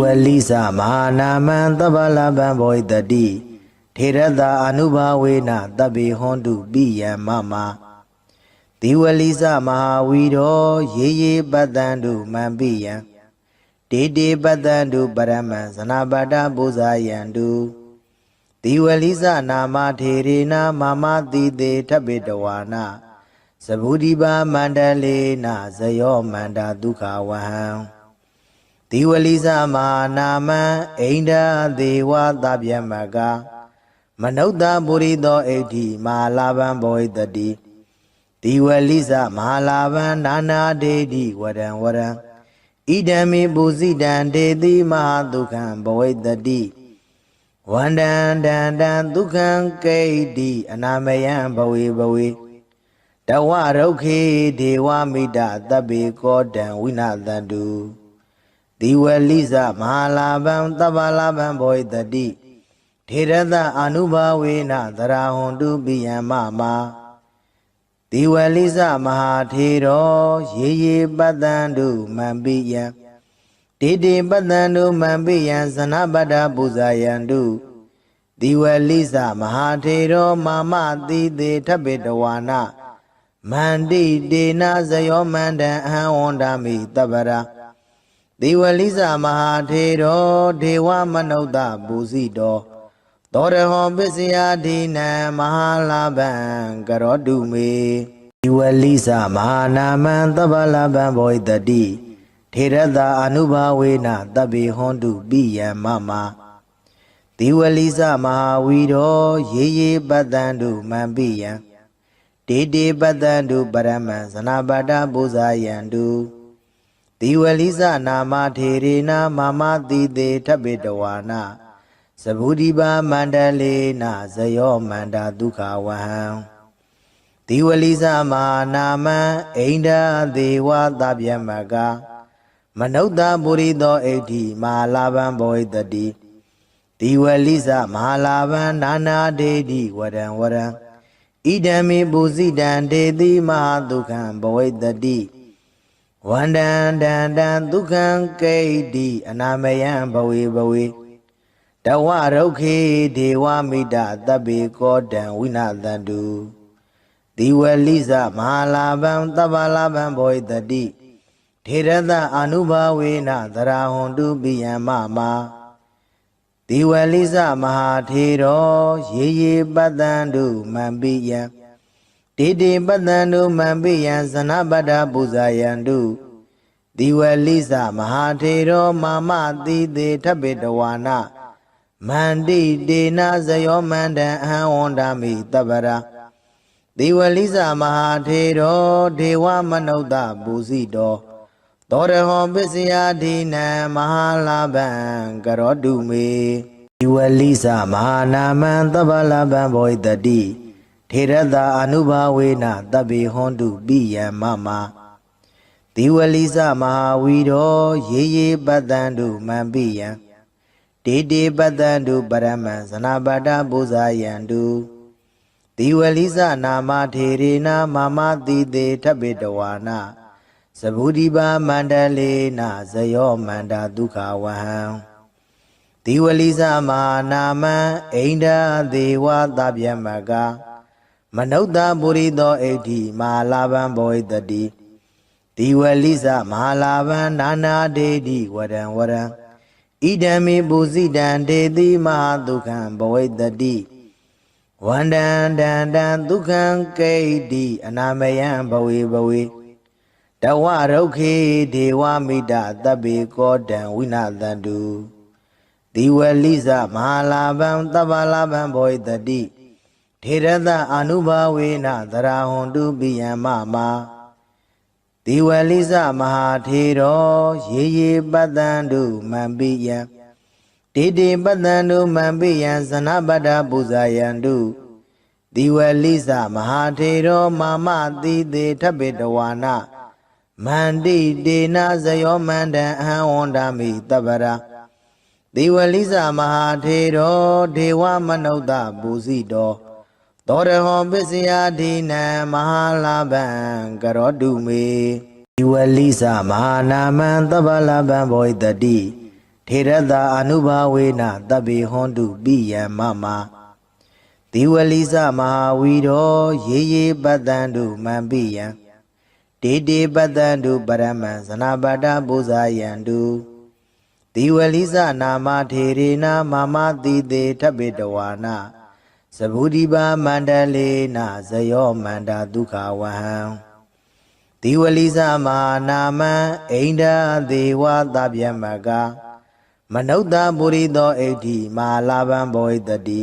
Diwalisa Mahanaman Tabalaban Boy the D Tirada Anubawena Tabi Hondu Biya Mama Diwalisa Mahawido Ye Badandu Mambiya Dede Badandu Baraman Sanabada Buzayandu Diwalisa Nama Tirina Mama Dide Tabidawana Sabudiba Mandalena Zayo Manda Duka Waham Diwalisa Manama Ainda Dewa Dabyamaga Manauda Burido Eti Malaban Boy the D Diwalisa Malaban Nana Dedi Waran Idami Buzidan Dedi Mahadukan Boy the D Wandan Dan Dukan Kadi Anamayan Bowie Dawaroke Dewa Mida Dabi Godan Winadandu Diwalisa Mahalaban Tabalaban Boy the D Tirada Anubawena Darahondu Biyamama Diwalisa Mahatiro Ye Badandu Mambiya Dede Badandu Mambiya Sanabada Buzayandu Diwalisa Mahatiro Mama Dide Tabidawana Mandi Dena Zayo Manda Hawandami Tabara Diwalisa Mahatero Dewa Manauda Buzido Doreho Bisya Dina Mahalaban Garodume Diwalisa Mahanaman Tabalaban Boy the D Tirada Anubawena Tabi Hondu Biya Mama Diwalisa Mahawido Ye Badandu Mambiya Dede Badandu Baraman Sanabada Buzayandu Diwalisa Nama Tirina Mama Dide Tabidawana Sabudiba Mandalena Zayo Manda Duka Waham Diwalisa Manama Ainda Dewa Dabyamaga Manauda Burido Eti Malaban Boy the D Diwalisa Malaban Nana Dedi Waran Idami Buzidan Dedi Mahadukan Boy the D Wandan Dan Dukan Kadi Anamayan Bowie Dawaroke Dewa Mida Dabi Godan Winadandu Diwalisa Mahalaban Tabalaban Boy the D Tirada Anubawena Darahondu Biyamama Diwalisa Mahatiro Ye Badandu Mambiya Dede Badandu Mambiya Sanabada Buzayandu Diwalisa Mahatiro Mama Dide Tabidawana Mandi Dena Zayo Manda Hawandami Tabara Diwalisa Mahatiro Dewa Manauda Buzido Doreho Bisya Dina Mahalaban Garodume Diwalisa Mahanaman Tabalaban Boy the D Tirada Anubawena Tabi Hondu Biya Mama Diwalisa Mahawido Ye Badandu Mambiya Dede Badandu Baraman Sanabada Buzayandu Diwalisa Nama Tirina Mama Dide Tabidawana Sabudiba Mandalena Zayo Manda Duka Waham Diwalisa Manama Ainda Dewa Dabyamaga Manauda Burido Eti Malaban Boy the D Diwalisa Malaban Nana Dedi Waran Idami Buzidan Dedi Mahadukan Boy the D Wandan Dan Dukan Kadi Anamayan Bowie Dawaroke Dewa Mida Tabi Godan Winadandu Diwalisa Mahalaban Tabalaban Boy the D Tirada Anubawena Darahondu Biyamama Diwalisa Mahatiro Ye Badandu Mambiya Dede Badandu Mambiya Sanabada Buzayandu Diwalisa Mahatiro Mama Dide Tabidawana Mandi Dena Zayo Manda Hawandami Tabara Diwalisa Mahatiro Dewa Manauda Buzido Doreho Bisya Dina Mahalaban Garodume Diwalisa Mahanaman Tabalaban Boy the D ထေရတအနုဘာဝေနတဗ္ဗေဟွန်တုပိယံမမဒီဝလိသမဟာဝီရောရေရေပတ္တံတုမံပိယံတေတေပတ္တံတုပရမံဇနပတ္တပူဇာယံတုဒီဝလိသနာမထေရေနမမတိတေထဗ္ဗေတဝါနာသဗုဒိပါမန္တလေနဇယောမန္တာဒုက္ခဝဟံဒီဝလိသမဟာနာမံအိန္ဒာဒေဝသဗျမကမနုဿပုရိသောဣဋ္ဌိမဟာလာဘံဘောဟိတတိ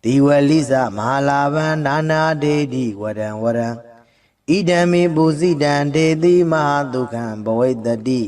ဒီဝလိသမဟာလာဘံနာနာဒေတိဝရံဝရံဣဒံမေပုစိတံဒေတိမဟာဒုက္ခံဘောဟိတတိ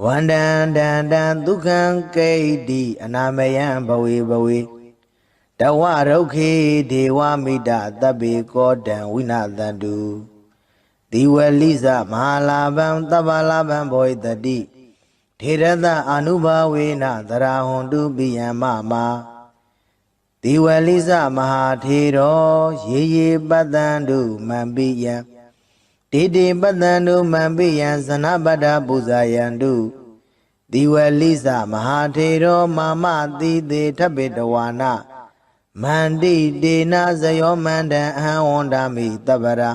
ဝန္တံတံတံဒုက္ခံကိဋ္တိအနာမယံဘဝေဘဝေတဝရုက္ခေဒေဝမိတသဗ္ဗေကောတံဝိနာသန္တုဒီဝလိသမဟာလာဘံသဗ္ဗလာဘံဘောဟိတတိထေရတအနုဘာဝေနသရဟွန်တုပိယံမမဒီဝလိသမဟာထေရောရေရေပတ္တံတုမံပိယံတေတေပတ္တံတုမံပိယံဇနပတ္တပူဇာယံတုဒီဝလိသမဟာထေရောမမတိတေထဗ္ဗေတဝါနာမန္တိတေနဇယောမန္တံအဟံဝန္ဒာမိတပ္ပရာ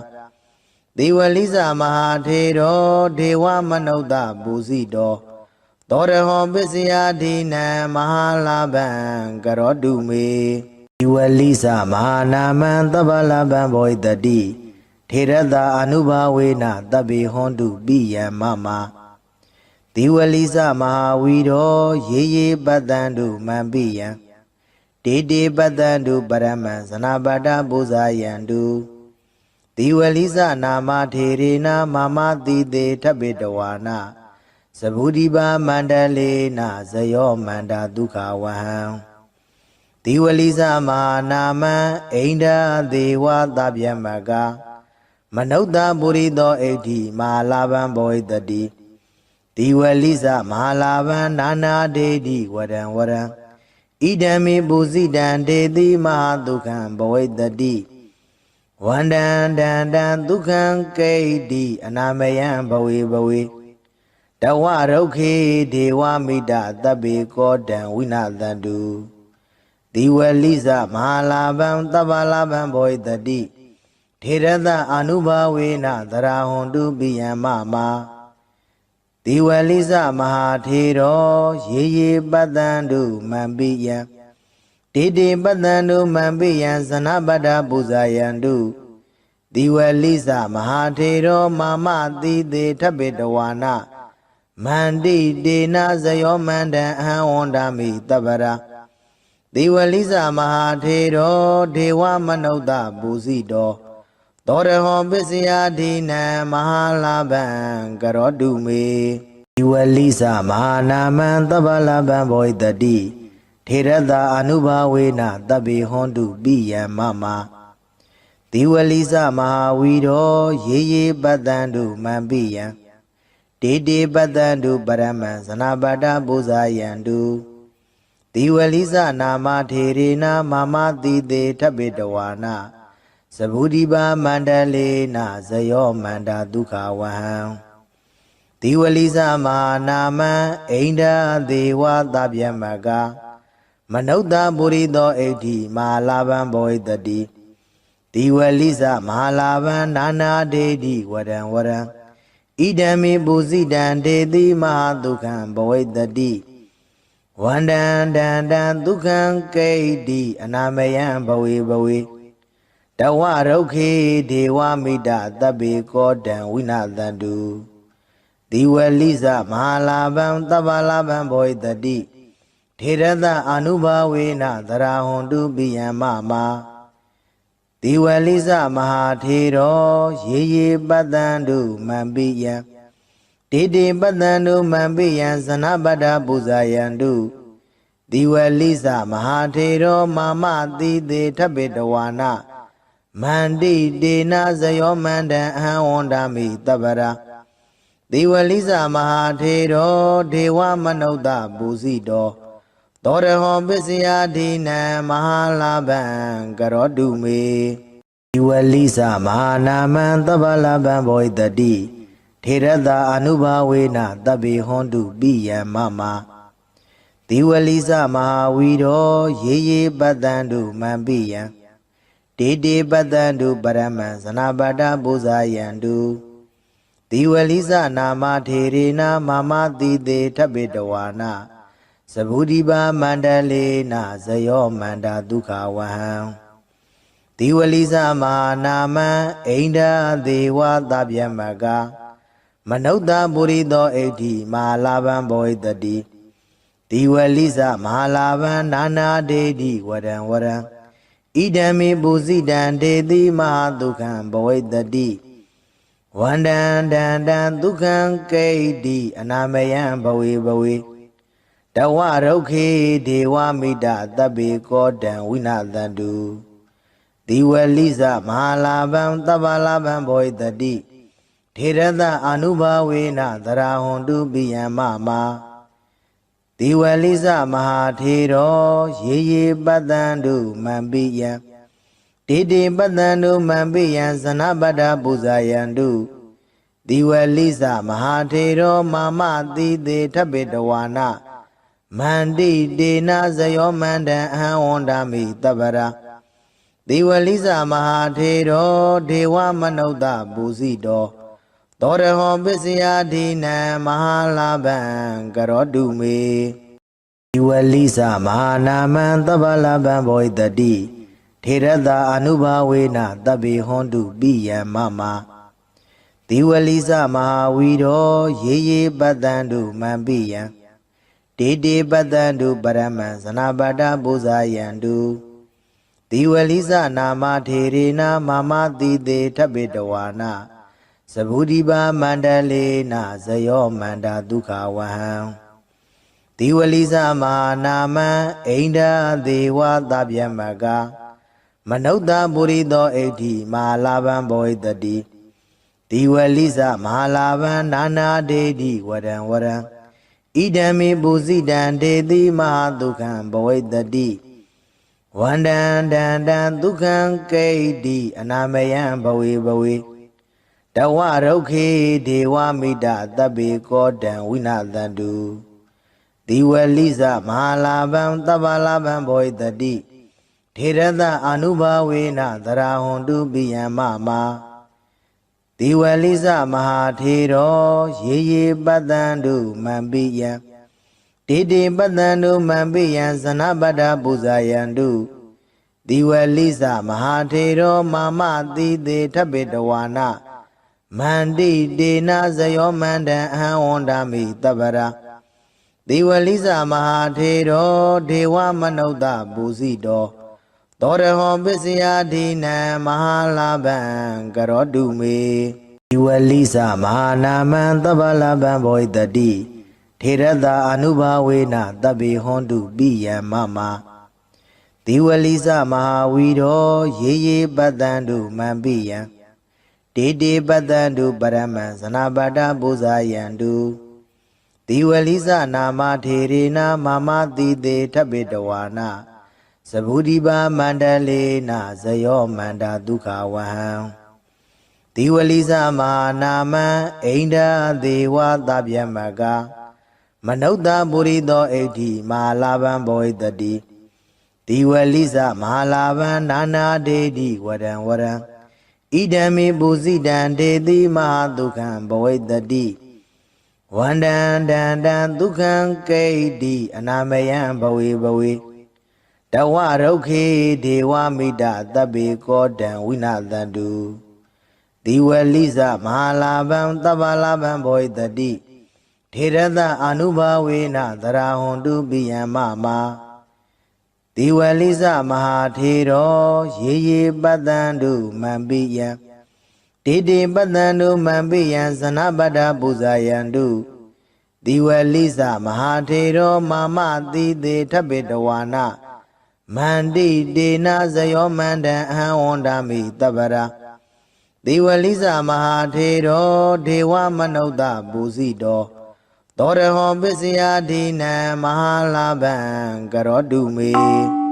ဒီဝလိသမဟာထေရောဒေဝမနုဿပူဇိတောသောရဟောပစ္စယဒိနံမဟာလာဘံကရောတုမေဒီဝလိသမဟာနာမံသဗ္ဗလာဘံဘောဟိတတိထေရတအနုဘာဝေနတဗ္ဗေဟွန်တုပိယံမမဒီဝလိသမဟာဝီရောရေရေပတ္တံတုမံပိယံတေတေပတ္တံတုပရမံဇနပတ္တပူဇာယံတုဒီဝလိသနာမထေရေနမမတိတေထဗ္ဗေတဝါနာသဗုဒိပါမန္တလေနဇယောမန္တာဒုက္ခဝဟံဒီဝလိသမဟာနာမံအိန္ဒာဒေဝသဗျမကမနုဿပုရိသောဣဋ္ဌိမဟာလာဘံဘောဟိတတိဒီဝလိသမဟာလာဘံနာနာဒေတိဝရံဝရံဣဒံမေပုစိတံဒေတိမဟာဒုက္ခံဘောဟိတတိဝန္တံတံတံဒုက္ခံကိဋ္တိအနာမယံဘဝေဘဝေတဝရုက္ခေဒေဝမိတသဗ္ဗေကောတံဝိနာသန္တုဒီဝလိသမဟာလာဘံသဗ္ဗလာဘံဘောဟိတတိထေရတအနုဘာဝေနသရဟွန်တုပိယံမမဒီဝလိသမဟာထေရောရေရေပတ္တံတုမံပိယံတေတေပတ္တံတုမံပိယံဇနပတ္တပူဇာယံတုဒီဝလိသမဟာထေရောမမတိတေထဗ္ဗေတဝါနာမန္တိတေနဇယောမန္တံအဟံဝန္ဒာမိတပ္ပရာဒီဝလိသမဟာထေရောဒေဝမနုဿပူဇိတောသောရဟောပစ္စယဒိနံမဟာလာဘံကရောတုမေဒီဝလိသမဟာနာမံသဗ္ဗလာဘံဘောဟိတတိထေရတအနုဘာဝေနတဗ္ဗေဟွန်တုပိယံမမဒီဝလိသမဟာဝီရောရေရေပတ္တံတုမံပိယံတေတေပတ္တံတုပရမံဇနပတ္တပူဇာယံတုဒီဝလိသနာမထေရေနမမတိတေထဗ္ဗေတဝါနာသဗုဒိပါမန္တလေနဇယောမန္တာဒုက္ခဝဟံဒီဝလိသမဟာနာမံအိန္ဒာဒေဝသဗျမကမနုဿပုရိသောဣဋ္ဌိမဟာလာဘံဘောဟိတတိဒီဝလိသမဟာလာဘံနာနာဒေတိဝရံဝရံဣဒံမေပုစိတံဒေတိမဟာဒုက္ခံဘောဟိတတိဝန္တံတံတံဒုက္ခံကိဋ္တိအနာမယံဘဝေဘဝေတဝရုက္ခေဒေဝမိတသဗ္ဗေကောတံဝိနာသန္တုဒီဝလိသမဟာလာဘံသဗ္ဗလာဘံဘောဟိတတိထေရတအနုဘာဝေနသရဟွန်တုပိယံမမဒီဝလိသမဟာထေရောရေရေပတ္တံတုမံပိယံတေတေပတ္တံတုမံပိယံဇနပတ္တပူဇာယံတုဒီဝလိသမဟာထေရောမမတိတေထဗ္ဗေတဝါနာမန္တိတေနဇယောမန္တံအဟံဝန္ဒာမိတပ္ပရာဒီဝလိသမဟာထေရောဒေဝမနုဿပူဇိတောသောရဟောပစ္စယဒိနံမဟာလာဘံကရောတုမေဒီဝလိသမဟာနာမံသဗ္ဗလာဘံဘောဟိတတိထေရတအနုဘာဝေနတဗ္ဗေဟွန်တုပိယံမမ ဒီဝလိစမဟာဝီရောရေရေပတ္တံတုမံပိယံတေတေပတ္တံတုပရမံဇနပတ္တပူဇာယံတုဒီဝလိစနာမထေရေနာမမတိတေထပိတဝါနာသဗုဒိပါမန္တလေနာဇယောမန္တာဒုက္ခဝဟံဒီဝလိစမဟာနာမံအိန္ဒာဒေဝသဗျမကမနုဿပုရိသောဣဋ္ဌိမဟာလာဘံဘောဣတတိဒီဝလိစမဟာလာဘံနာနာဒေတိဝရံဝရံဣဒံမေပုစိတံဒေတိမဟာဒုက္ခံဘဝိတတိဝန္တံတန္တံဒုက္ခံကိဋ္တိအနာမယံဘဝေဘဝေတဝရုခေဒေဝမိတသဗ္ဗေကောတံဝိနာသတုဒီဝလိစမဟာလာဘံသဗ္ဗလာဘံဘဝိတတိထေရတအနုဘာဝေနသရဟွန်တုပိယံမမဒီဝလိစမဟာထေရောရေရေပတ္တံတုမံပိယံတေတေပတ္တံတုမံပိယံဇနပတ္တပူဇာယံတုဒီဝလိစမဟာထေရောမာမတိတေထပိတဝါနာမန္တိတေနာဇယောမန္တံအဟံဝန္ဒာမိတပ္ပရာဒီဝလိစမဟာထေရောဒေဝမနုဿပူဇိတောသောရဟောပစ္စယဒိနံမဟာလာဘံကရောတုမေဒီဝလိစမဟာနာမံသဗ္ဗလာဘံဘောဣတတိထေရတအနုဘာဝေနသဗ္ဗေဟွန်တုပိယံမမဒီဝလိစမဟာဝီရောရေရေပတ္တံတုမံပိယံတေတေပတ္တံတုပရမံဇနပတ္တပူဇာယံတုဒီဝလိစနာမထေရေနာမမတိတေထပိတဝါနာသဗုဒိပါမန္တလေနာဇယောမန္တာဒုက္ခဝဟံဒီဝလိစမဟာနာမံအိန္ဒာဒေဝသဗျမကမနုဿပုရိသောဣဋ္ဌိမဟာလာဘံဘောဣတတိဒီဝလိစမဟာလာဘံနာနာဒေတိဝရံဝရံဣဒံမေပုစိတံဒေတိမဟာဒုက္ခံဘဝိတတိဝန္တံတန္တံဒုက္ခံကိဋ္တိအနာမယံဘဝေဘဝေတဝရုခေဒေဝမိတသဗ္ဗေကောတံဝိနာသတုဒီဝလိစမဟာလာဘံသဗ္ဗလာဘံဘောဣတတိထေရတအနုဘာဝေနသရဟွန်တုပိယံမမဒီဝလိစမဟာထေရောရေရေပတ္တံတုမံပိယံတေတေပတ္တံတုမံပိယံဇနပတ္တပူဇာယံတုဒီဝလိစမဟာထေရောမာမတိတေထပိတဝါနာမန္တိတေနာဇယောမန္တံအဟံဝန္ဒာမိတပ္ပရာဒီဝလိစမဟာထေရောဒေဝမနုဿပူဇိတောသောရဟောပစ္စယဒိနံမဟာလာဘံကရောတုမေဒီဝလိစမဟာနာမံသဗ္ဗလာဘံဘောဣတတိထေရတအနုဘာဝေနသဗ္ဗေဟွန်တုပိယံမမဒီဝလိစမဟာဝီရောရေရေပတ္တံတုမံပိယံတေတေပတ္တံတုပရမံဇနပတ္တပူဇာယံတုဒီဝလိစနာမထေရေနာမမတိတေထပိတဝါနာသဗုဒိပါမန္တလေနာဇယောမန္တာဒုက္ခဝဟံဒီဝလိစမဟာနာမံအိန္ဒာဒေဝသဗျမကမနုဿပုရိသောဣဋ္ဌိမဟာလာဘံဘောဣတတိဒီဝလိစမဟာလာဘံနာနာဒေတိဝရံဝရံဣဒံမေပုစိတံဒေတိမဟာဒုက္ခံဘဝိတတိဝန္တံတန္တံဒုက္ခံကိဋ္တိအနာမယံဘဝေဘဝေတဝရုခေဒေဝမိတသဗ္ဗေကောတံဝိနာသတုဒီဝလိစမဟာလာဘံသဗ္ဗလာဘံဘောဣတတိထေရတအနုဘာဝေနသရဟွန်တုပိယံမမဒီဝလိစမဟာထေရောရေရေပတ္တံတုမံပိယံတေတေပတ္တံတုမံပိယံဇနပတ္တပူဇာယံတုဒီဝလိစမဟာထေရောမာမတိတေထပိတဝါနာမန္တိတေနာဇယောမန္တံအဟံဝန္ဒာမိတပ္ပရာဒီဝလိစမဟာထေရောဒေဝမနုဿပူဇိတောသောရဟောပစ္စယဒိနံမဟာလာဘံကရောတုမေ